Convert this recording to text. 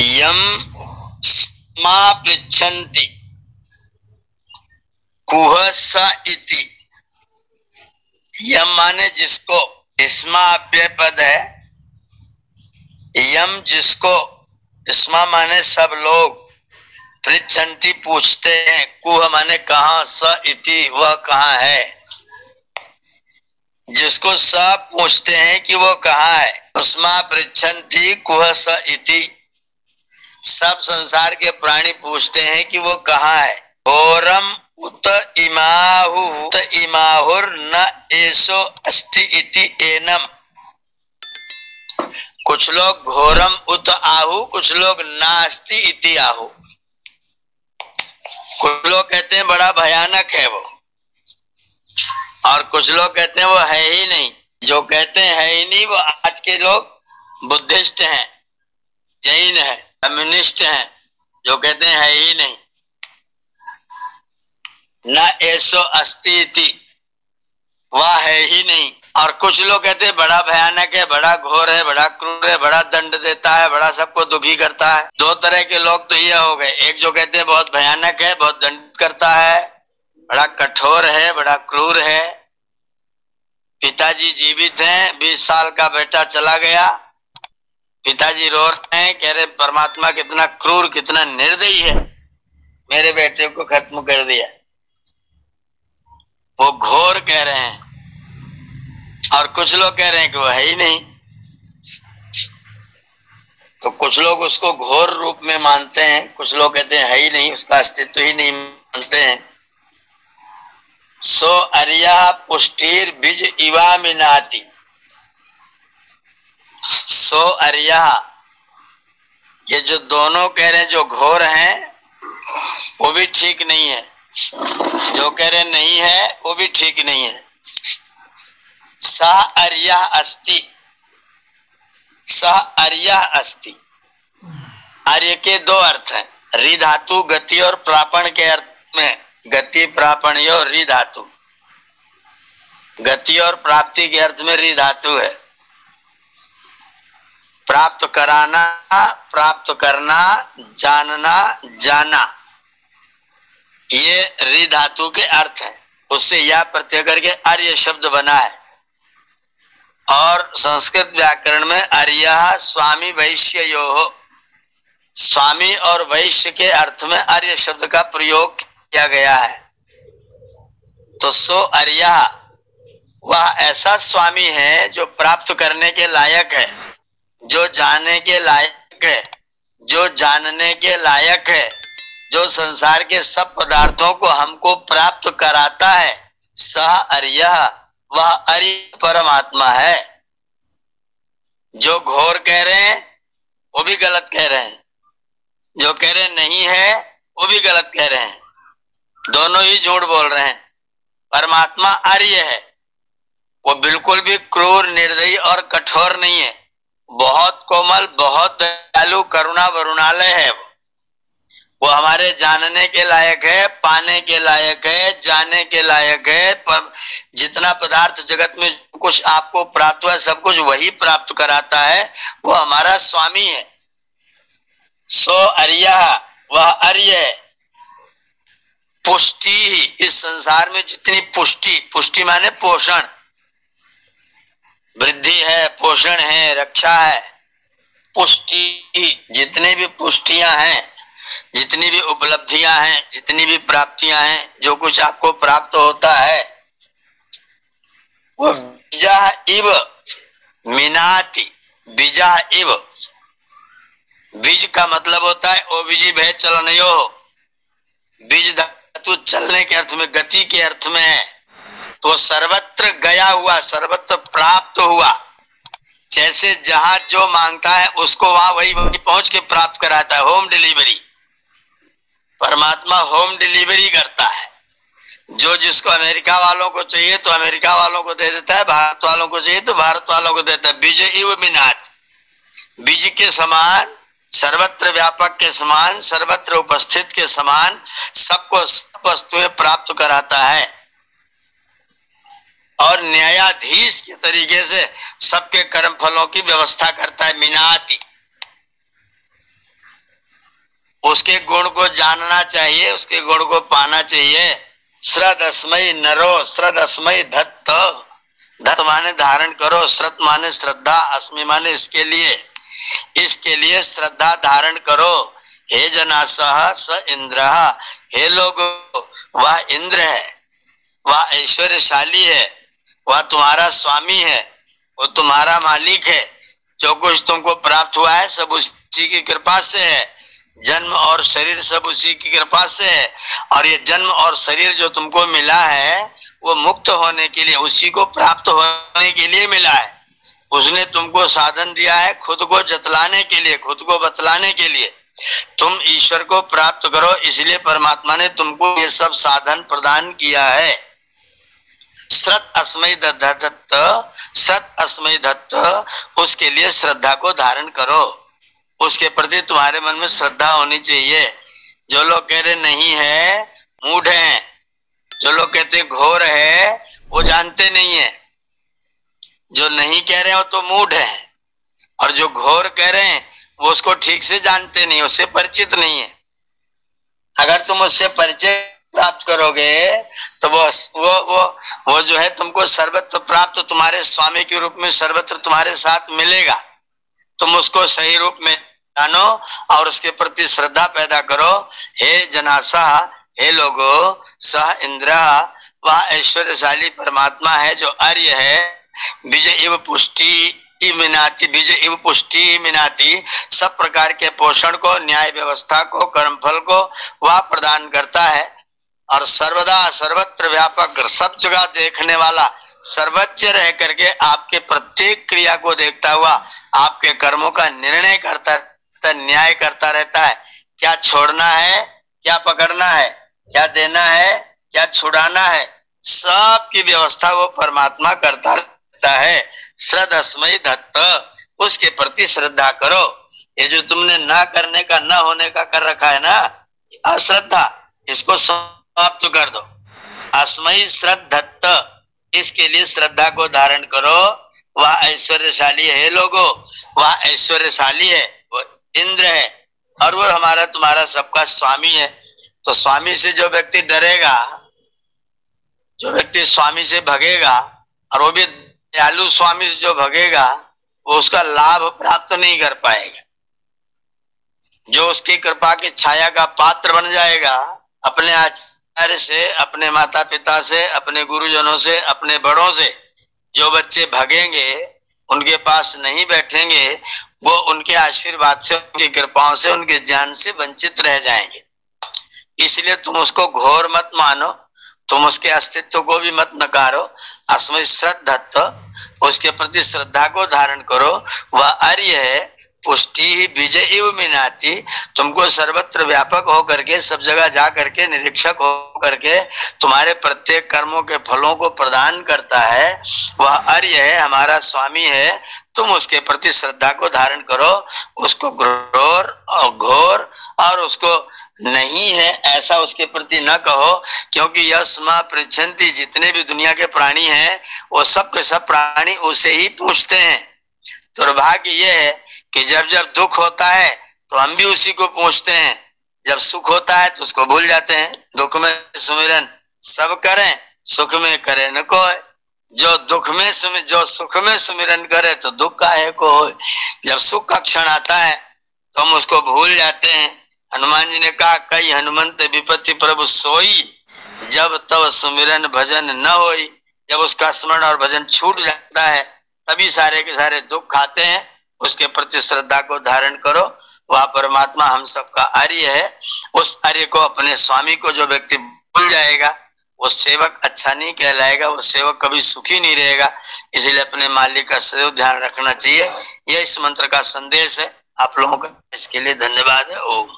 यम स्मा पृच्छन्ति कुह स इति। यम माने जिसको, स्मा अव्यय पद है। यम जिसको, स्मा माने सब लोग, पृच्छन्ति पूछते हैं, कुह माने कहाँ, स इति वह कहाँ है। जिसको सब पूछते हैं कि वो कहाँ है, स्मा पृच्छन्ति कुह स इति। सब संसार के प्राणी पूछते हैं कि वो कहाँ है। घोरम उत इमाहु उत इमाहुर न एसो अस्ति इति एनम। कुछ लोग घोरम उत आहु, कुछ लोग नास्ति इति आहु। कुछ लोग कहते हैं बड़ा भयानक है वो, और कुछ लोग कहते हैं वो है ही नहीं। जो कहते हैं है ही नहीं, वो आज के लोग बुद्धिस्ट हैं, जैन है, कम्युनिस्ट हैं, जो कहते हैं है ही नहीं। न ऐसो अस्ति इति, वह है ही नहीं। और कुछ लोग कहते हैं बड़ा भयानक है, बड़ा घोर है, बड़ा क्रूर है, बड़ा दंड देता है, बड़ा सबको दुखी करता है। दो तरह के लोग तो ये हो गए, एक जो कहते हैं बहुत भयानक है, बहुत दंड करता है, बड़ा कठोर है, बड़ा क्रूर है। पिताजी जीवित हैं, 20 साल का बेटा चला गया, पिताजी रो रहे हैं, कह रहे परमात्मा कितना क्रूर, कितना निर्दयी है, मेरे बेटे को खत्म कर दिया। वो घोर कह रहे हैं। और कुछ लोग कह रहे हैं कि वो है ही नहीं। तो कुछ लोग उसको घोर रूप में मानते हैं, कुछ लोग कहते हैं है ही नहीं, उसका अस्तित्व ही नहीं मानते हैं। सो अर्या पुष्टिर बीज इवा मिनाति। सो अर्या, ये जो दोनों कह रहे हैं जो घोर हैं वो भी ठीक नहीं है, जो कह रहे नहीं है वो भी ठीक नहीं है। सा अर्या अस्ति, सा अर्या अस्ति। आर्य के दो अर्थ हैं, रि धातु गति और प्रापण के अर्थ में, गति प्रापण और रि धातु। गति और प्राप्ति के अर्थ में रि धातु है। प्राप्त कराना, प्राप्त करना, जानना, जाना, ये रि धातु के अर्थ है। उससे या प्रत्यय करके आर्य शब्द बना है। और संस्कृत व्याकरण में अर्य स्वामी वैश्य यो, स्वामी और वैश्य के अर्थ में आर्य शब्द का प्रयोग किया गया है। तो सो अर्य, वह ऐसा स्वामी है जो प्राप्त करने के लायक है, जो जाने के लायक है, जो जानने के लायक है, जो संसार के सब पदार्थों को हमको प्राप्त कराता है। सह अर्य, वह अर्य परमात्मा है। जो घोर कह रहे हैं वो भी गलत कह रहे हैं, जो कह रहे नहीं है वो भी गलत कह रहे हैं, दोनों ही झूठ बोल रहे हैं। परमात्मा आर्य है, वो बिल्कुल भी क्रूर, निर्दयी और कठोर नहीं है। बहुत कोमल, बहुत दयालु, करुणा वरुणालय है। वो हमारे जानने के लायक है, पाने के लायक है, जाने के लायक है। पर जितना पदार्थ जगत में कुछ आपको प्राप्त हुआ, सब कुछ वही प्राप्त कराता है। वो हमारा स्वामी है। सो अर्य, वह अर्य है। पुष्टि, इस संसार में जितनी पुष्टि, पुष्टि माने पोषण, वृद्धि है, पोषण है, रक्षा है। पुष्टि, जितने भी पुष्टियां हैं, जितनी भी उपलब्धियां हैं, जितनी भी प्राप्तियां हैं, जो कुछ आपको प्राप्त होता है, वो बीजा इव मिनाति। बीजा इव, बीज का मतलब होता है ओ बीजी भय चलनयो। बीज धातु चलने के अर्थ में, गति के अर्थ में है। तो सर्वत्र गया हुआ, सर्वत्र प्राप्त हुआ। जैसे जहां जो मांगता है उसको वहां वही पहुंच के प्राप्त कराता है। होम डिलीवरी, परमात्मा होम डिलीवरी करता है। जो जिसको अमेरिका वालों को चाहिए तो अमेरिका वालों को दे देता है, भारत वालों को चाहिए तो भारत वालों को देता है। बीज इव मिनात, बीज के समान, सर्वत्र व्यापक के समान, सर्वत्र उपस्थित के समान, सबको सब वस्तुएं प्राप्त कराता है। और न्यायाधीश के तरीके से सबके कर्म फलों की व्यवस्था करता है। मिनाति, उसके गुण को जानना चाहिए, उसके गुण को पाना चाहिए। श्रद्धस्मयी नरो, श्रद्धस्मयी धत्त, धत्त माने धारण करो, श्रद्ध माने श्रद्धा, अस्मि माने इसके लिए श्रद्धा धारण करो। हे जनासः स इंद्र, हे लोगों वह इंद्र है, वह ऐश्वर्यशाली है, वह तुम्हारा स्वामी है, वो तुम्हारा मालिक है। जो कुछ तुमको प्राप्त हुआ है सब उसी की कृपा से है, जन्म और शरीर सब उसी की कृपा से है। और ये जन्म और शरीर जो तुमको मिला है वो मुक्त होने के लिए, उसी को प्राप्त होने के लिए मिला है। उसने तुमको साधन दिया है खुद को जतलाने के लिए, खुद को बतलाने के लिए। तुम ईश्वर को प्राप्त करो, इसलिए परमात्मा ने तुमको ये सब साधन प्रदान किया है। श्रद्ध अस्मै दत्त, श्रद्ध अस्मै दत्त, उसके लिए श्रद्धा को धारण करो, उसके प्रति तुम्हारे मन में श्रद्धा होनी चाहिए। जो लोग कह रहे नहीं है मूढ़ हैं, जो लोग कहते घोर है वो जानते नहीं है। जो नहीं कह रहे हो तो मूढ़ है, और जो घोर कह रहे हैं वो उसको ठीक से जानते नहीं, उससे परिचित नहीं है। अगर तुम उससे परिचय प्राप्त करोगे तो वो जो है तुमको सर्वत्र प्राप्त, तुम्हारे स्वामी के रूप में सर्वत्र तुम्हारे साथ मिलेगा। तुम उसको सही रूप में जानो और उसके प्रति श्रद्धा पैदा करो। हे जनासा, हे लोगो, सह इंद्र, वह ऐश्वर्यशाली परमात्मा है जो आर्य है। बीज इव पुष्टि मिनाती, बीज इव पुष्टि मिनाती, सब प्रकार के पोषण को, न्याय व्यवस्था को, कर्मफल को वह प्रदान करता है। और सर्वदा सर्वत्र व्यापक, सब जगह देखने वाला, सर्वोच्च रह करके आपके प्रत्येक क्रिया को देखता हुआ आपके कर्मों का निर्णय करता, न्याय करता रहता है। क्या छोड़ना है, क्या पकड़ना है, क्या देना है, क्या छुड़ाना है, सब की व्यवस्था वो परमात्मा करता रहता है। श्रद्धस्मै दत्त, उसके प्रति श्रद्धा करो। ये जो तुमने ना करने का, ना होने का कर रखा है ना, अश्रद्धा, इसको समाप्त कर दो। अस्मै श्रद्धत्त, इसके लिए श्रद्धा को धारण करो। वह ऐश्वर्यशाली है लोगो, वह ऐश्वर्यशाली है, वो इंद्र है, और वो हमारा तुम्हारा सबका स्वामी है। तो स्वामी से जो व्यक्ति डरेगा, जो व्यक्ति स्वामी से भगेगा, और वो भी दयालु स्वामी से जो भगेगा, वो उसका लाभ प्राप्त नहीं कर पाएगा। जो उसकी कृपा की छाया का पात्र बन जाएगा, अपने आचार्य से, अपने माता पिता से, अपने गुरुजनों से, अपने बड़ों से जो बच्चे भगेंगे, उनके पास नहीं बैठेंगे, वो उनके आशीर्वाद से, उनकी कृपाओं से, उनके ज्ञान से वंचित रह जाएंगे। इसलिए तुम उसको घोर मत मानो, तुम उसके अस्तित्व को भी मत नकारो। अस्मै श्रद्धत्त, उसके प्रति श्रद्धा को धारण करो। वह आर्य है, पुष्टि ही बीज इव मिनाती, तुमको सर्वत्र व्यापक हो करके, सब जगह जा करके, निरीक्षक हो करके तुम्हारे प्रत्येक कर्मों के फलों को प्रदान करता है। वह आर्य है, हमारा स्वामी है, तुम उसके प्रति श्रद्धा को धारण करो। उसको घोर और उसको नहीं है ऐसा उसके प्रति न कहो, क्योंकि यस्मा पृच्छन्ति, जितने भी दुनिया के प्राणी हैं वो सब के सब प्राणी उसे ही पूछते हैं। दुर्भाग्य ये है कि जब जब दुख होता है तो हम भी उसी को पूछते हैं, जब सुख होता है तो उसको भूल जाते हैं। दुख में सुमिरन सब करें, सुख में करे न कोई। जो सुख में सुमिरन करे तो दुख काहे को होए। जब सुख का क्षण आता है तो हम उसको भूल जाते हैं। हनुमान जी ने कहा, कई हनुमंत विपत्ति प्रभु सोई, जब तब सुमिरन भजन न होई। जब उसका स्मरण और भजन छूट जाता है तभी सारे के सारे दुख खाते हैं। उसके प्रति श्रद्धा को धारण करो। वह परमात्मा हम सबका आर्य है। उस आर्य को, अपने स्वामी को जो व्यक्ति भूल जाएगा वो सेवक अच्छा नहीं कहलाएगा, वो सेवक कभी सुखी नहीं रहेगा। इसलिए अपने मालिक का सदैव ध्यान रखना चाहिए। यह इस मंत्र का संदेश है आप लोगों का। इसके लिए धन्यवाद है। ओम।